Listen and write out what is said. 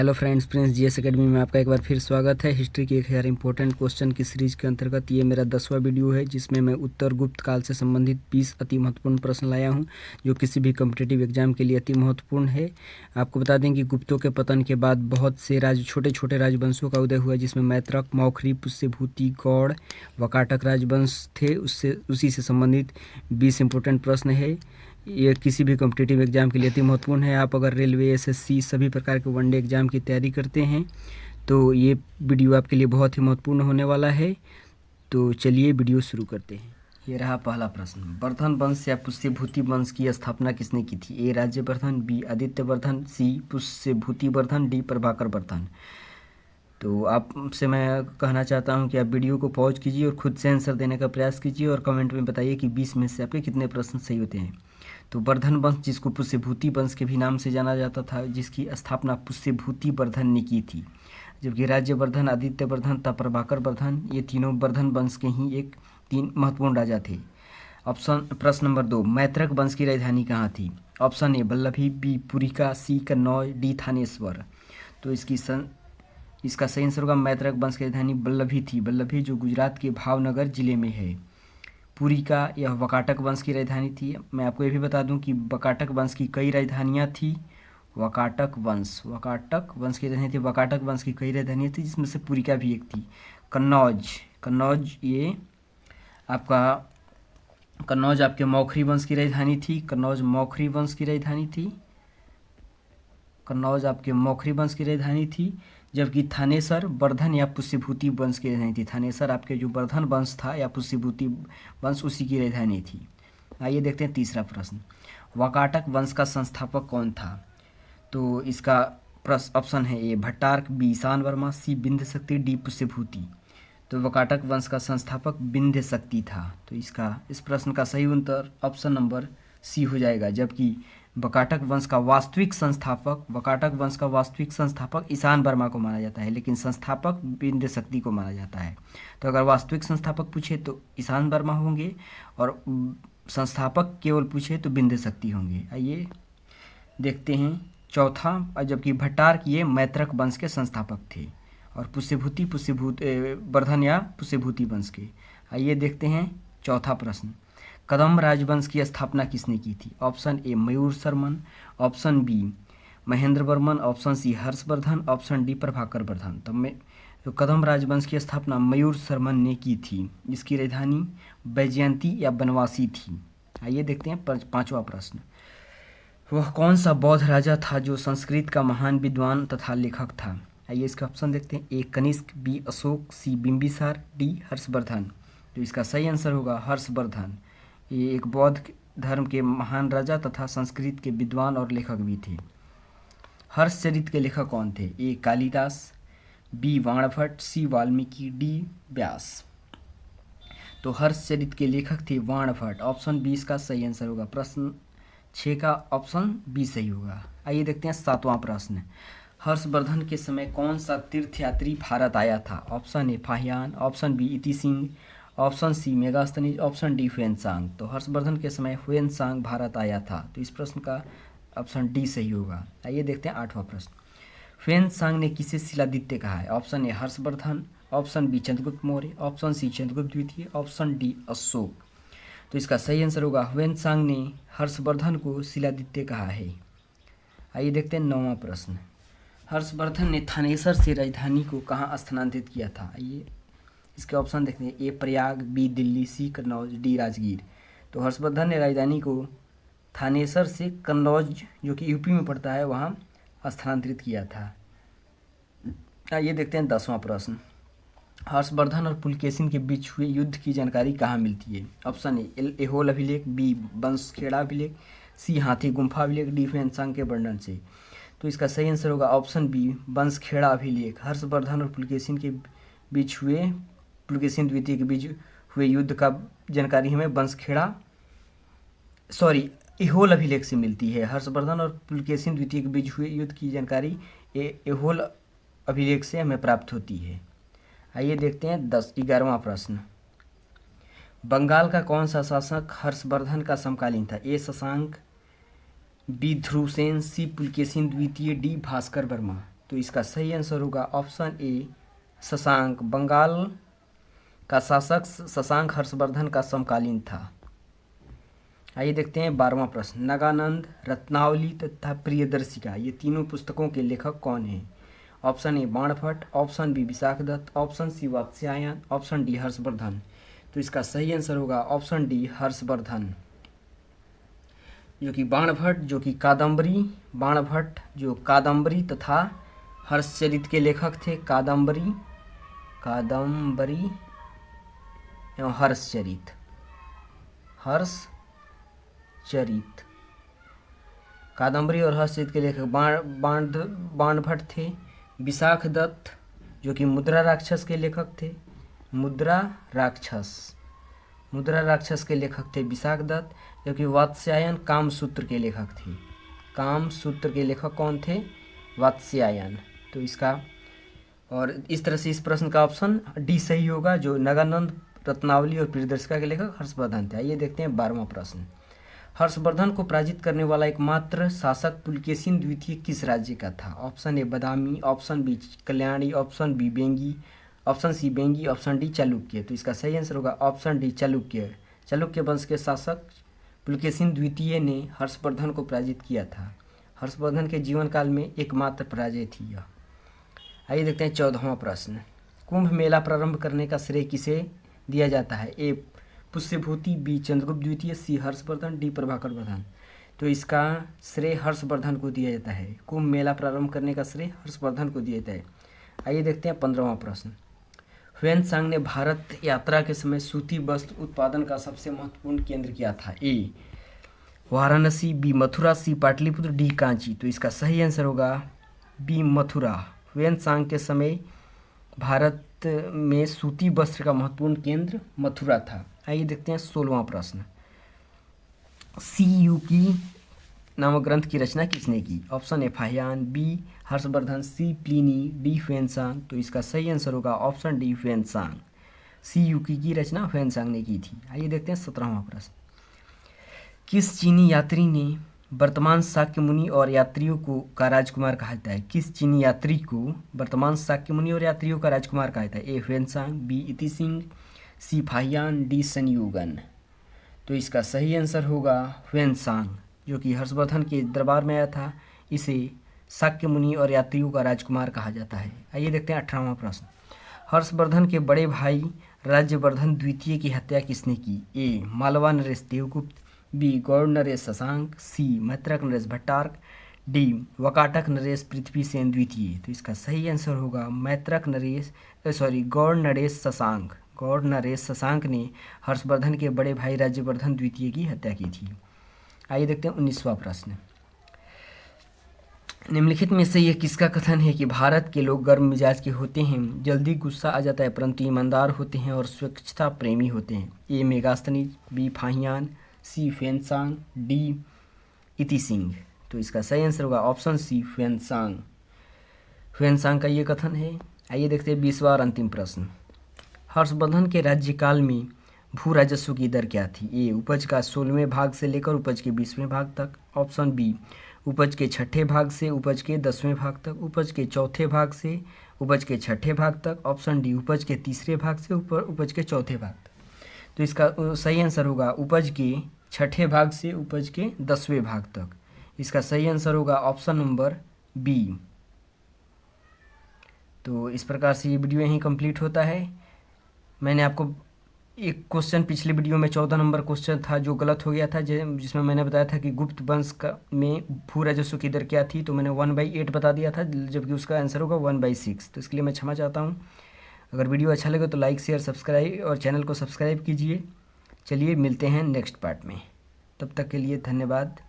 Hello friends, Prince GS academy में आपका एक बार फिर स्वागत है। हिस्ट्री की 1000 इंपॉर्टेंट क्वेश्चन की सीरीज के अंतर्गत ये मेरा 10वां वीडियो है, जिसमें मैं उत्तर गुप्त काल से संबंधित 20 अति महत्वपूर्ण प्रश्न लाया हूं, जो किसी भी कॉम्पिटिटिव एग्जाम के लिए अति महत्वपूर्ण है। आपको बता दें कि गुप्तों के पतन के बाद बहुत से छोटे छोटे राजवंशों का उदय हुआ, जिसमें मैत्रक, मौखरी, पुष्यभूति, गौड़, वकाटक राजवंश थे। उसी से संबंधित 20 इंपॉर्टेंट प्रश्न है। ये किसी भी कॉम्पिटिटिव एग्ज़ाम के लिए अति महत्वपूर्ण है। आप अगर रेलवे, एसएससी सभी प्रकार के वनडे एग्ज़ाम की तैयारी करते हैं तो ये वीडियो आपके लिए बहुत ही महत्वपूर्ण होने वाला है। तो चलिए वीडियो शुरू करते हैं। ये रहा पहला प्रश्न। वर्धन वंश या पुष्यभूति वंश की स्थापना किसने की थी? ए राज्यवर्धन, बी आदित्यवर्धन, सी पुष्यभूति वर्धन, डी प्रभाकर वर्धन। तो आपसे मैं कहना चाहता हूं कि आप वीडियो को पॉज कीजिए और खुद से आंसर देने का प्रयास कीजिए और कमेंट में बताइए कि 20 में से आपके कितने प्रश्न सही होते हैं। तो वर्धन वंश, जिसको पुष्यभूति वंश के भी नाम से जाना जाता था, जिसकी स्थापना पुष्यभूति वर्धन ने की थी। जबकि राज्यवर्धन, आदित्यवर्धन तथा प्रभाकर वर्धन, ये तीनों वर्धन वंश के ही एक 3 महत्वपूर्ण राजा थे। प्रश्न नंबर 2, मैत्रक वंश की राजधानी कहाँ थी? Option A Vallabhi, B Purika, C Kannauj, D Thaneshwar. तो इसका सही आंसर होगा मैत्रक वंश की राजधानी वल्लभी थी। वल्लभी जो गुजरात के भावनगर जिले में है। पुरिका यह वकाटक वंश की राजधानी थी। मैं आपको ये भी बता दूं कि वकाटक वंश की कई राजधानियाँ थी। वकाटक वंश की राजधानी थी। वकाटक वंश की कई राजधानियाँ थी, जिसमें से पुरिका भी एक थी। कन्नौज ये आपका कन्नौज आपके मौखरी वंश की राजधानी थी। कन्नौज आपके मौखरी वंश की राजधानी थी। जबकि थानेसर वर्धन या पुष्यभूति वंश की राजधानी थी। थानेसर आपके जो वर्धन वंश था या पुष्यभूति वंश, उसी की राजधानी थी। आइए देखते हैं तीसरा प्रश्न। वकाटक वंश का संस्थापक कौन था? तो इसका ऑप्शन है ए भट्टार्क, बी ईशान वर्मा, सी विंध्य शक्ति, डी पुष्यभूति। तो वकाटक वंश का संस्थापक विंध्य शक्ति था। तो इस प्रश्न का सही उत्तर ऑप्शन नंबर सी हो जाएगा। जबकि वकाटक वंश का वास्तविक संस्थापक ईशान वर्मा को माना जाता है, लेकिन संस्थापक विंध्य शक्ति को माना जाता है। तो अगर वास्तविक संस्थापक पूछे तो ईशान वर्मा होंगे, और संस्थापक केवल पूछे तो विंध्य शक्ति होंगे। आइए देखते हैं चौथा। जबकि भट्टार्क ये मैत्रक वंश के संस्थापक थे, और पुष्यभूति वर्धन या पुष्यभूति वंश के। आइए देखते हैं चौथा प्रश्न। कदम्ब राजवंश की स्थापना किसने की थी? Option A Mayur Sharman, option B Mahendra Varman, option C Harshvardhan, option D Prabhakar Vardhan. तो कदम्ब राजवंश की स्थापना मयूर शर्मन ने की थी। इसकी राजधानी वैजयंती या बनवासी थी। आइए देखते हैं पांचवा प्रश्न। वह कौन सा बौद्ध राजा था जो संस्कृत का महान विद्वान तथा लेखक था? आइए इसका ऑप्शन देखते हैं। ए कनिष्क, बी अशोक, सी बिंबिसार, डी हर्षवर्धन। तो इसका सही आंसर होगा हर्षवर्धन। ये एक बौद्ध धर्म के महान राजा तथा संस्कृत के विद्वान और लेखक भी थे। हर्षचरित के लेखक कौन थे? ए कालिदास, बी वाणभट्ट, सी वाल्मीकि, डी व्यास। तो हर्षचरित के लेखक थे वाणभट्ट। ऑप्शन 20 का सही आंसर होगा। प्रश्न 6 का ऑप्शन बी सही होगा। आइए देखते हैं सातवां प्रश्न। हर्षवर्धन के समय कौन सा तीर्थयात्री भारत आया था? Option A Fahien, option B Itsing, option C Megasthenes, option D Hiuen Tsang. तो हर्षवर्धन के समय ह्वेनसांग भारत आया था। तो इस प्रश्न का ऑप्शन डी सही होगा। आइए देखते हैं आठवां प्रश्न। ह्वेनसांग ने किसे शिलादित्य कहा है? Option A Harshvardhan, option B Chandragupta Maurya, option C Chandragupta द्वितीय, ऑप्शन डी अशोक। तो इसका सही आंसर होगा ह्वेनसांग ने हर्षवर्धन को शिलादित्य कहा है। आइए देखते हैं नौवां प्रश्न। हर्षवर्धन ने थानेसर से राजधानी को कहाँ स्थानांतरित किया था? आइए इसके ऑप्शन देखते हैं। ए प्रयाग, बी दिल्ली, सी कन्नौज, डी राजगीर। तो हर्षवर्धन ने राजधानी को थानेसर से कन्नौज, जो कि यूपी में पड़ता है, वहाँ स्थानांतरित किया था। आइए देखते हैं 10वां प्रश्न। हर्षवर्धन और पुलकेशिन के बीच हुए युद्ध की जानकारी कहाँ मिलती है? ऑप्शन ए एहोल अभिलेख, बी बंसखेड़ा अभिलेख, सी हाथी गुम्फा अभिलेख, डी ह्वेनसांग के वर्णन से। तो इसका सही आंसर होगा ऑप्शन बी बंसखेड़ा अभिलेख। हर्षवर्धन और पुलकेशिन द्वितीय के बीच हुए युद्ध का जानकारी हमें एहोल अभिलेख से मिलती है। हर्षवर्धन और पुलकेशिन द्वितीय के बीच हुए युद्ध की जानकारी एहोल अभिलेख से हमें प्राप्त होती है। आइए देखते हैं 11वां प्रश्न। बंगाल का कौन सा शासक हर्षवर्धन का समकालीन था? ए शशांक, बी ध्रुवसेन, सी पुलकेशिन द्वितीय, डी भास्कर वर्मा। तो इसका सही आंसर होगा ऑप्शन ए शशांक। बंगाल का शासक शशांक हर्षवर्धन का समकालीन था। आइए देखते हैं 12वां प्रश्न। नगानंद, रत्नावली तथा प्रियदर्शिका ये तीनों पुस्तकों के लेखक कौन हैं? Option A Banabhatta, option B Vishakhadatta, option C Vatsyayana, option D Harshvardhan. तो इसका सही आंसर होगा ऑप्शन डी हर्षवर्धन। जो कि बाणभट्ट जो कादम्बरी तथा हर्षचरित के लेखक थे। कादम्बरी एवं हर्षचरित कादम्बरी और हर्षचरित के लेखक बाणभट्ट थे। विशाखदत्त जो कि मुद्रा राक्षस के लेखक थे। मुद्रा राक्षस के लेखक थे विशाखदत्त। जबकि वात्स्यायन कामसूत्र के लेखक थे। कामसूत्र के लेखक कौन थे? वात्स्यायन। तो इसका और इस तरह से इस प्रश्न का ऑप्शन डी सही होगा, जो नगानंद, रत्नावली और प्रियदर्शिका के लेखक हर्षवर्धन थे। आइए देखते हैं 12वां प्रश्न। हर्षवर्धन को पराजित करने वाला एकमात्र शासक पुलकेशिन द्वितीय किस राज्य का था? Option A Badami, option B Kalyani, option B बेंगी, ऑप्शन सी बेंगी, ऑप्शन डी चालुक्य। तो इसका सही आंसर होगा ऑप्शन डी चालुक्य। चालुक्य वंश के शासक पुलकेशिन द्वितीय ने हर्षवर्धन को पराजित किया था। हर्षवर्धन के जीवन काल में एकमात्र पराजय थी यह। आइए देखते हैं 14वां प्रश्न। कुंभ मेला प्रारंभ करने का श्रेय किसे दिया जाता है? ए पुष्यभूति, बी चंद्रगुप्त द्वितीय, सी हर्षवर्धन, डी प्रभाकर वर्धन। तो इसका श्रेय हर्षवर्धन को दिया जाता है। कुंभ मेला प्रारंभ करने का श्रेय हर्षवर्धन को दिया जाता है। आइए देखते हैं 15वां प्रश्न। ह्वेनसांग ने भारत यात्रा के समय सूती वस्त्र उत्पादन का सबसे महत्वपूर्ण केंद्र क्या था? ए वाराणसी, बी मथुरा, सी पाटलिपुत्र, डी कांची। तो इसका सही आंसर होगा बी मथुरा। ह्वेनसांग के समय भारत में सूती वस्त्र का महत्वपूर्ण केंद्र मथुरा था। आइए देखते हैं 16वां प्रश्न। सी युकी नामक ग्रंथ की रचना किसने की? Option A Fahien, B Harshvardhan, C Pliny, D Hiuen Tsang. तो इसका सही आंसर होगा option D Hiuen Tsang. Si Yu Ki की रचना ह्वेनसांग ने की थी। आइए देखते हैं 17वां प्रश्न। किस चीनी यात्री ने वर्तमान शाक्य मुनि और यात्रियों का राजकुमार कहा जाता है? किस चीनी यात्री को वर्तमान शाक्य मुनि और यात्रियों का राजकुमार कहा जाता है? ए ह्वेनसांग, बी इति सिंह, सी फाहियान, डी संयुगन। तो इसका सही आंसर होगा ह्वेनसांग, जो कि हर्षवर्धन के दरबार में आया था। इसे शाक्य मुनि और यात्रियों का राजकुमार कहा जाता है। आइए देखते हैं 18वां प्रश्न। हर्षवर्धन के बड़े भाई राज्यवर्धन द्वितीय की हत्या किसने की? ए मालवा नरेश देवगुप्त, बी गौड़ नरेश शशांक, सी मैत्रक नरेश भट्टारक, डी वकाटक नरेश पृथ्वीसेन द्वितीय। तो इसका सही आंसर होगा गौड़ नरेश शशांक ने हर्षवर्धन के बड़े भाई राज्यवर्धन द्वितीय की हत्या की थी। आइए देखते हैं 19वां प्रश्न। निम्नलिखित में से यह किसका कथन है कि भारत के लोग गर्म मिजाज के होते हैं, जल्दी गुस्सा आ जाता है, परंतु ईमानदार होते हैं और स्वच्छता प्रेमी होते हैं? ए मेगास्थनीज, बी फाहियान, सी ह्वेनसांग, डी इति सिंह। तो इसका सही आंसर होगा ऑप्शन सी ह्वेनसांग का ये कथन है। आइए देखते हैं 20वां और अंतिम प्रश्न। हर्षवर्धन के राज्यकाल में भू राजस्व की दर क्या थी? ए उपज का 16वें भाग से लेकर उपज के 20वें भाग तक, ऑप्शन बी उपज के 6ठे भाग से उपज के 10वें भाग तक, उपज के 4थे भाग से उपज के 6ठे भाग तक, ऑप्शन डी उपज के 3रे भाग से उपज के 4थे भाग तक। तो इसका सही आंसर होगा उपज के 6ठे भाग से उपज के 10वें भाग तक। इसका सही आंसर होगा ऑप्शन नंबर बी। तो इस प्रकार से ये वीडियो यहीं कंप्लीट होता है। मैंने आपको एक क्वेश्चन पिछले वीडियो में 14 नंबर क्वेश्चन था जो गलत हो गया था, जिसमें मैंने बताया था कि गुप्त वंश का में भू राजस्व की दर क्या थी, तो मैंने 1/8 बता दिया था, जबकि उसका आंसर होगा 1/6। तो इसके लिए मैं क्षमा चाहता हूँ। अगर वीडियो अच्छा लगे तो लाइक शेयर सब्सक्राइब और चैनल को सब्सक्राइब कीजिए। चलिए मिलते हैं नेक्स्ट पार्ट में, तब तक के लिए धन्यवाद।